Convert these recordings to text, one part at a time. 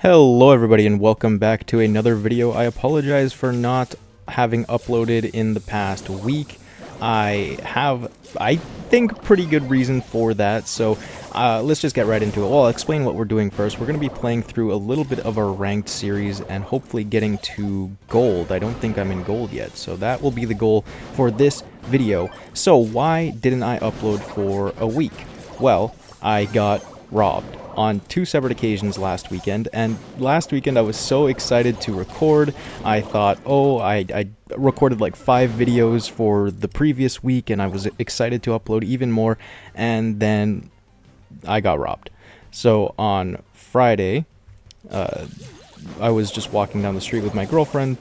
Hello everybody and welcome back to another video. I apologize for not having uploaded in the past week. I have, I think, pretty good reason for that, so let's just get right into it. Well, I'll explain what we're doing first. We're going to be playing through a little bit of a ranked series and hopefully getting to gold. I don't think I'm in gold yet, so that will be the goal for this video. So why didn't I upload for a week? Well, I got robbed on two separate occasions last weekend, and last weekend I was so excited to record. I thought, oh, I recorded like 5 videos for the previous week, and I was excited to upload even more, and then I got robbed. So on Friday, I was just walking down the street with my girlfriend.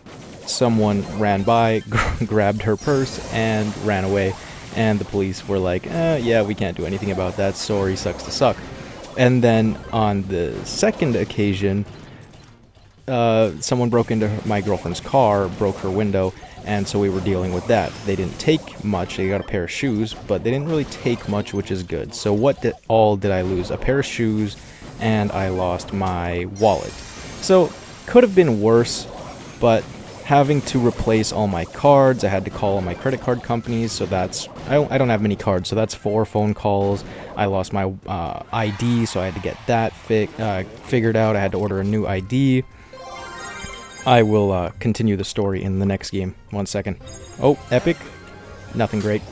Someone ran by, grabbed her purse, and ran away, and the police were like, yeah, we can't do anything about that, sorry, sucks to suck. And then on the second occasion, someone broke into my girlfriend's car, broke her window, and so we were dealing with that. They didn't take much. They got a pair of shoes, but they didn't really take much, which is good. So what did I lose? A pair of shoes, and I lost my wallet. So could have been worse, but having to replace all my cards, I had to call all my credit card companies, so that's, I don't have many cards, so that's 4 phone calls. I lost my ID, so I had to get that figured out. I had to order a new ID. I will continue the story in the next game. 1 second. Oh, epic. Nothing great.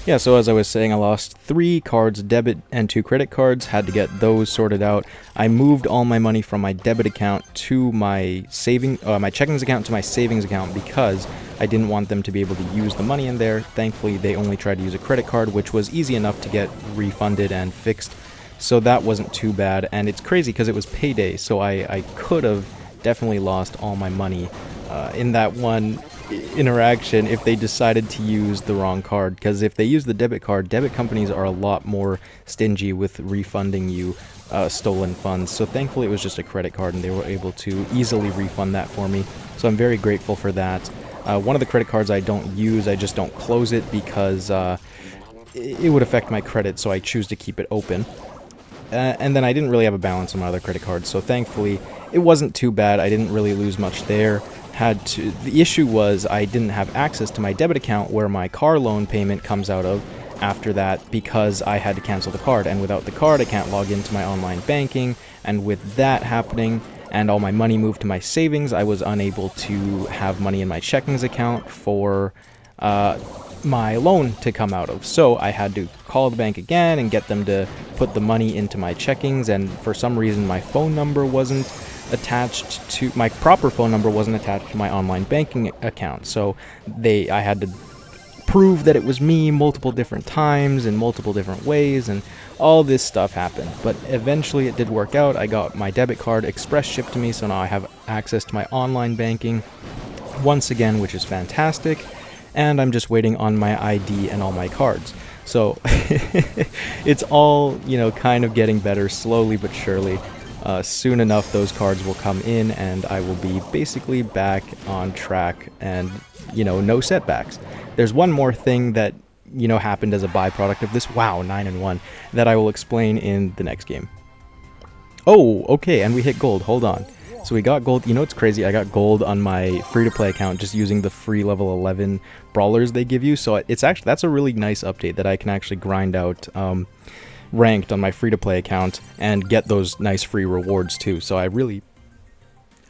Yeah, so as I was saying, I lost 3 cards, debit and 2 credit cards, had to get those sorted out. I moved all my money from my debit account to my my checkings account to my savings account because I didn't want them to be able to use the money in there. Thankfully, they only tried to use a credit card, which was easy enough to get refunded and fixed. So that wasn't too bad, and it's crazy because it was payday, so I could have definitely lost all my money in that one interaction if they decided to use the wrong card, because if they use the debit card, debit companies are a lot more stingy with refunding you stolen funds. So thankfully it was just a credit card and they were able to easily refund that for me, so I'm very grateful for that. One of the credit cards I don't use, I just don't close it because it would affect my credit, so I choose to keep it open. And then I didn't really have a balance on my other credit cards, so thankfully it wasn't too bad. I didn't really lose much there. The issue was I didn't have access to my debit account where my car loan payment comes out of after that, because I had to cancel the card, and without the card I can't log into my online banking, and with that happening and all my money moved to my savings, I was unable to have money in my checkings account for my loan to come out of. So I had to call the bank again and get them to put the money into my checkings, and for some reason my phone number wasn't attached to my proper phone number wasn't attached to my online banking account, so I had to prove that it was me multiple different times in multiple different ways, and all this stuff happened. But eventually it did work out. I got my debit card express shipped to me, so now I have access to my online banking once again, which is fantastic, and I'm just waiting on my ID and all my cards. So it's all, you know, kind of getting better slowly but surely. Soon enough those cards will come in and I will be basically back on track and, you know, no setbacks. There's one more thing that, you know, happened as a byproduct of this, wow, 9-1, that I will explain in the next game. Oh, okay, and we hit gold, hold on. So we got gold. You know what's crazy? I got gold on my free-to-play account just using the free level 11 brawlers they give you. So it's actually, that's a really nice update that I can actually grind out ranked on my free-to-play account and get those nice free rewards too. So I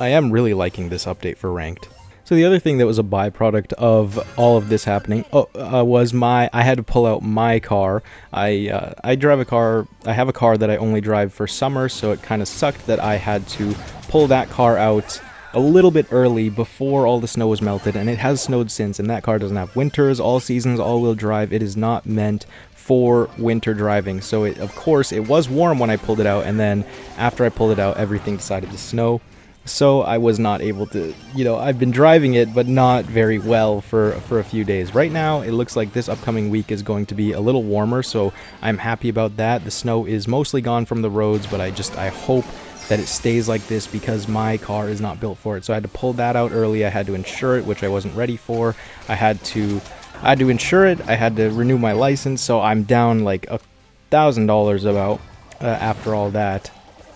am really liking this update for ranked. So the other thing that was a byproduct of all of this happening was I had to pull out my car. I drive a car. I have a car that I only drive for summer, so it kind of sucked that I had to pull that car out a little bit early before all the snow was melted, and it has snowed since, and that car doesn't have winters, all seasons, all-wheel drive. It is not meant for winter driving. So of course it was warm when I pulled it out, and then after I pulled it out everything decided to snow. So I was not able to, you know, I've been driving it but not very well for a few days. Right now it looks like this upcoming week is going to be a little warmer, so I'm happy about that. The snow is mostly gone from the roads, but I hope that it stays like this because my car is not built for it. So I had to pull that out early. I had to insure it, which I wasn't ready for. I had to insure it. I had to renew my license, so I'm down like $1,000 about after all that.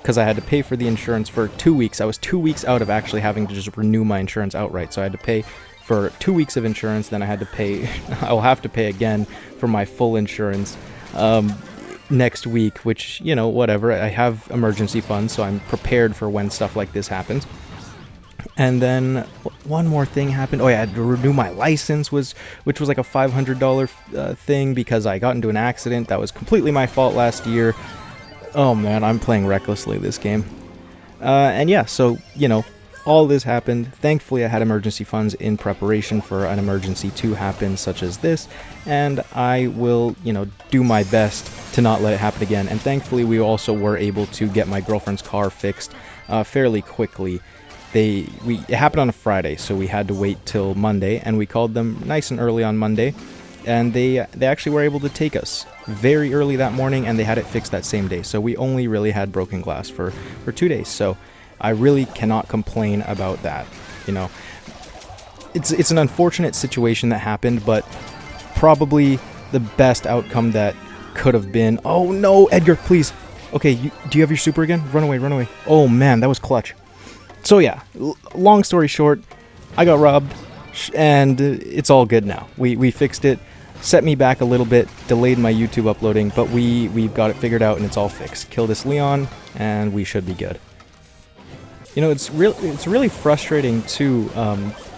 because I had to pay for the insurance for 2 weeks. I was 2 weeks out of actually having to just renew my insurance outright. So I had to pay for 2 weeks of insurance, then I had to pay, I'll have to pay again for my full insurance next week, which, you know, whatever. I have emergency funds, so I'm prepared for when stuff like this happens. And then one more thing happened. Oh yeah, I had to renew my license, which was like a $500 thing because I got into an accident. That was completely my fault last year. Oh man, I'm playing recklessly this game. And yeah, so, you know, all this happened. Thankfully, I had emergency funds in preparation for an emergency to happen such as this, and I will, you know, do my best to not let it happen again. And thankfully, we also were able to get my girlfriend's car fixed fairly quickly. It happened on a Friday, so we had to wait till Monday, and we called them nice and early on Monday, and they actually were able to take us very early that morning, and they had it fixed that same day. So we only really had broken glass for 2 days. So I really cannot complain about that. You know, it's an unfortunate situation that happened, but probably the best outcome that could have been. Oh no, Edgar, please. Okay, do you have your super again? Run away, run away. Oh man, that was clutch. So yeah, long story short, I got robbed, and it's all good now. We fixed it, set me back a little bit, delayed my YouTube uploading, but we've got it figured out and it's all fixed. Kill this Leon, and we should be good. You know, it's really frustrating to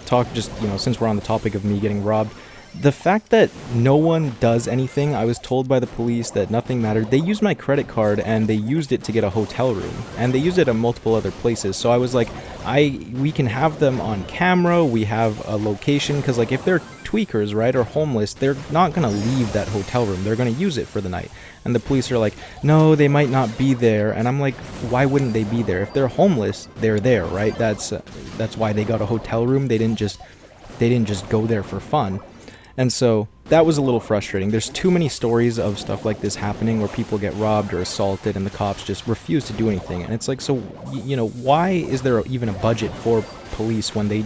talk, just, you know, since we're on the topic of me getting robbed. The fact that no one does anything. I was told by the police that nothing mattered. They used my credit card and they used it to get a hotel room, and they used it at multiple other places. So I was like, we can have them on camera, we have a location, because like if they're tweakers, right, or homeless, they're not gonna leave that hotel room, they're gonna use it for the night. And the police are like, no, they might not be there. And I'm like, why wouldn't they be there? If they're homeless, they're there, right? That's why they got a hotel room. They didn't just go there for fun. And so that was a little frustrating. There's too many stories of stuff like this happening where people get robbed or assaulted and the cops just refuse to do anything. And it's like, so, you know, why is there even a budget for police when they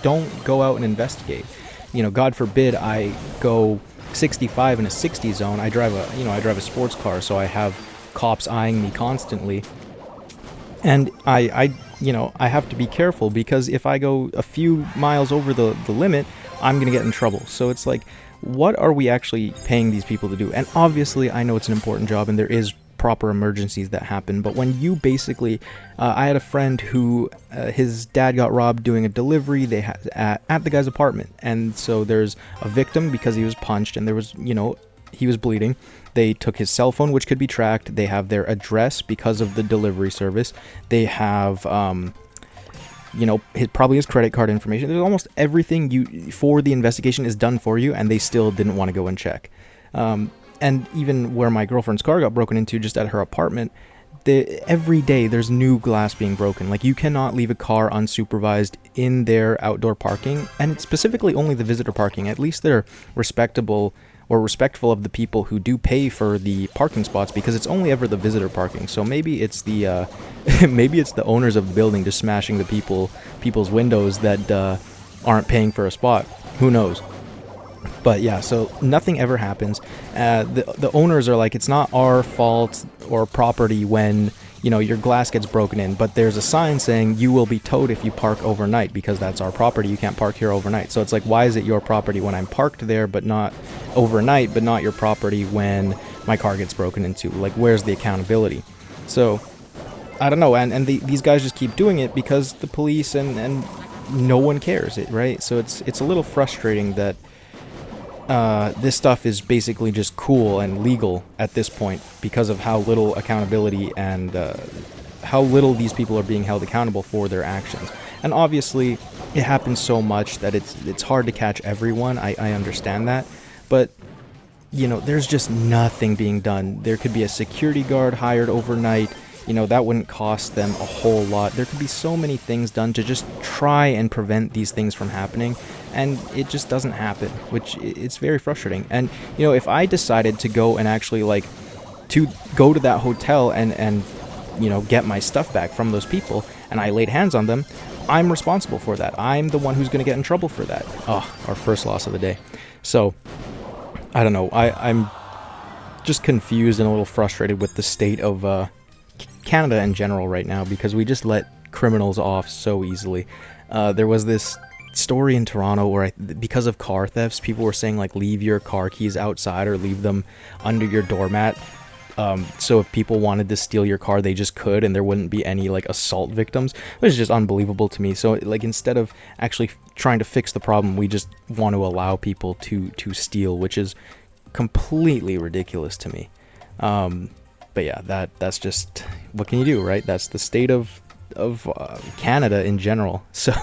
don't go out and investigate? You know, God forbid I go 65 in a 60 zone. I drive a sports car, so I have cops eyeing me constantly. And I have to be careful, because if I go a few miles over the limit, I'm going to get in trouble. So it's like, what are we actually paying these people to do? And obviously, I know it's an important job and there is proper emergencies that happen, but when you basically, I had a friend who, his dad got robbed doing a delivery they had at the guy's apartment. And so there's a victim because he was punched and there was, you know, he was bleeding. They took his cell phone, which could be tracked. They have their address because of the delivery service. They have, you know, probably his credit card information. There's almost everything for the investigation is done for you, and they still didn't want to go and check. And even where my girlfriend's car got broken into, just at her apartment, every day there's new glass being broken. Like, you cannot leave a car unsupervised in their outdoor parking, and it's specifically only the visitor parking. At least they're respectable or respectful of the people who do pay for the parking spots, because it's only ever the visitor parking. So maybe it's the maybe it's the owners of the building just smashing the people's windows that aren't paying for a spot. Who knows? But yeah, so nothing ever happens. The owners are like, it's not our fault or property when, you know, your glass gets broken in, but there's a sign saying you will be towed if you park overnight, because that's our property. You can't park here overnight. So it's like, why is it your property when I'm parked there, but not overnight, but not your property when my car gets broken into? Like, where's the accountability? So I don't know. And these guys just keep doing it because the police and no one cares, right? So it's a little frustrating that this stuff is basically just cool and legal at this point because of how little accountability and how little these people are being held accountable for their actions. And obviously, it happens so much that it's hard to catch everyone. I understand that. But, you know, there's just nothing being done. There could be a security guard hired overnight. You know, that wouldn't cost them a whole lot. There could be so many things done to just try and prevent these things from happening, and it just doesn't happen, which it's very frustrating. And, you know, if I decided to go and actually, like, to go to that hotel and you know, get my stuff back from those people, and I laid hands on them, I'm responsible for that. I'm the one who's going to get in trouble for that. Oh, our first loss of the day. So, I don't know. I'm just confused and a little frustrated with the state of Canada in general right now, because we just let criminals off so easily. There was this story in Toronto where because of car thefts, people were saying like leave your car keys outside or leave them under your doormat. So if people wanted to steal your car, they just could, and there wouldn't be any like assault victims. It was just unbelievable to me. So like instead of actually trying to fix the problem, we just want to allow people to steal, which is completely ridiculous to me. But yeah, that's just, what can you do, right? That's the state of Canada in general. So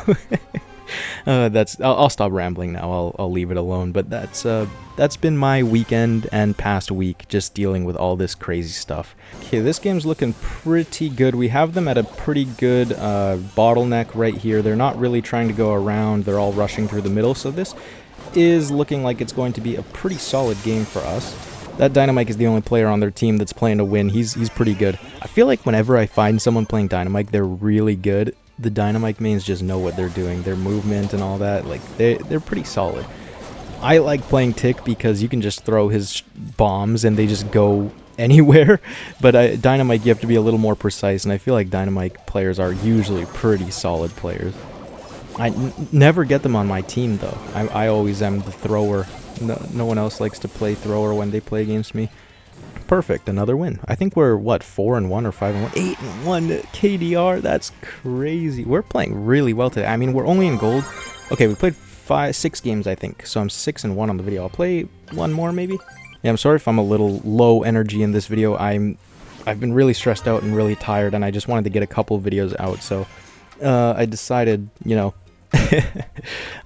I'll stop rambling now. I'll leave it alone. But that's been my weekend and past week, just dealing with all this crazy stuff. Okay, this game's looking pretty good. We have them at a pretty good bottleneck right here. They're not really trying to go around. They're all rushing through the middle. So this is looking like it's going to be a pretty solid game for us. That Dynamite is the only player on their team that's playing to win. He's pretty good. I feel like whenever I find someone playing Dynamite, they're really good. The Dynamite mains just know what they're doing. Their movement and all that, like they're pretty solid. I like playing Tick because you can just throw his bombs and they just go anywhere. But Dynamite, you have to be a little more precise, and I feel like Dynamite players are usually pretty solid players. I never get them on my team though. I always am the thrower. No one else likes to play thrower when they play against me. Perfect, another win. I think we're, what, 4-1 or 5-1? 8-1 KDR, that's crazy. We're playing really well today. I mean, we're only in gold. Okay, we played 6 games, I think. So I'm 6-1 on the video. I'll play one more, maybe? Yeah, I'm sorry if I'm a little low energy in this video. I've been really stressed out and really tired, and I just wanted to get a couple videos out. So I decided, you know,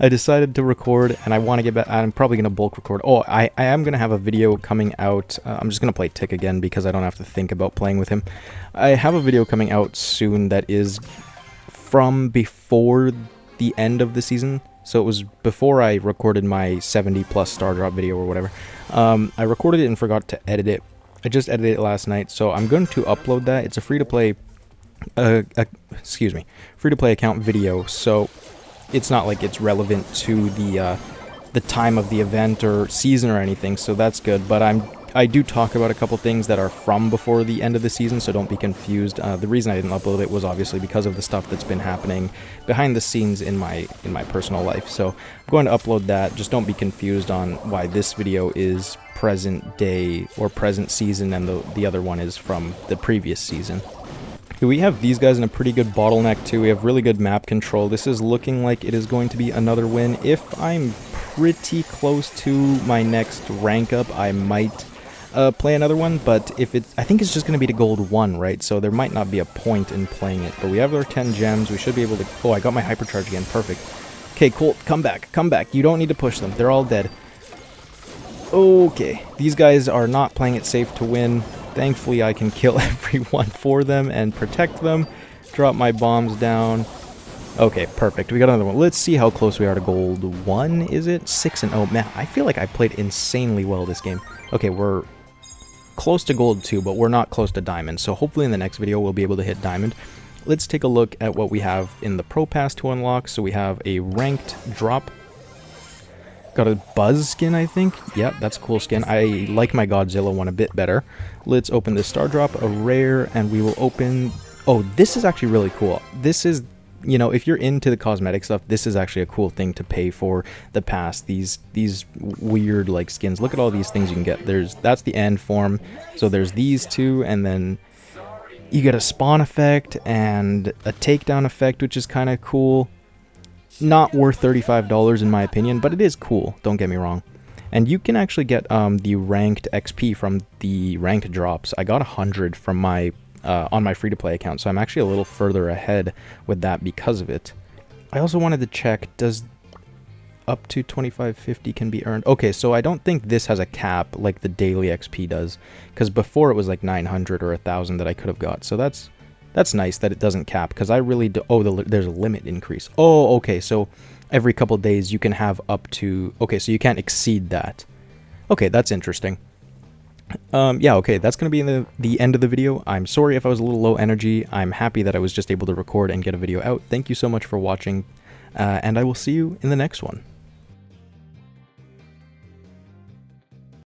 I decided to record, and I want to get back. I'm probably going to bulk record. Oh, I am going to have a video coming out. I'm just going to play Tick again because I don't have to think about playing with him. I have a video coming out soon that is from before the end of the season. So it was before I recorded my 70 plus star drop video or whatever. I recorded it and forgot to edit it. I just edited it last night, so I'm going to upload that. It's a free-to-play free-to-play account video, so it's not like it's relevant to the time of the event or season or anything, so that's good. But I do talk about a couple things that are from before the end of the season, so don't be confused. The reason I didn't upload it was obviously because of the stuff that's been happening behind the scenes in my personal life. So I'm going to upload that. Just don't be confused on why this video is present day or present season and the other one is from the previous season. We have these guys in a pretty good bottleneck too. We have really good map control. This is looking like it is going to be another win. If I'm pretty close to my next rank up, I might play another one, but if it's, I think it's just going to be to gold 1, right? So there might not be a point in playing it, but we have our 10 gems. We should be able to, oh, I got my hypercharge again. Perfect. Okay, Colt, come back. Come back. You don't need to push them. They're all dead. Okay, these guys are not playing it safe to win. Thankfully, I can kill everyone for them and protect them. Drop my bombs down. Okay, perfect. We got another one. Let's see how close we are to gold 1, is it? 6-0. Man, I feel like I played insanely well this game. Okay, we're close to gold 2, but we're not close to diamond. So hopefully in the next video, we'll be able to hit diamond. Let's take a look at what we have in the Pro Pass to unlock. So we have a ranked drop. Got a Buzz skin, I think. Yep, that's a cool skin. I like my Godzilla one a bit better. Let's open this star drop, a rare, and we will open... Oh, this is actually really cool. This is, you know, if you're into the cosmetic stuff, this is actually a cool thing to pay for the pass. These weird, like, skins. Look at all these things you can get. That's the end form. So there's these two, and then you get a spawn effect and a takedown effect, which is kind of cool. Not worth $35 in my opinion, but it is cool, don't get me wrong. And you can actually get the ranked XP from the ranked drops. I got 100 from my on my free-to-play account, so I'm actually a little further ahead with that because of it. I also wanted to check, does up to 2550 can be earned? Okay, so I don't think this has a cap like the daily XP does, because before it was like 900 or 1000 that I could have got, so that's nice that it doesn't cap, because I really do... Oh, there's a limit increase. Oh, okay, so every couple days you can have up to... Okay, so you can't exceed that. Okay, that's interesting. Yeah, okay, that's going to be the end of the video. I'm sorry if I was a little low energy. I'm happy that I was just able to record and get a video out. Thank you so much for watching, and I will see you in the next one.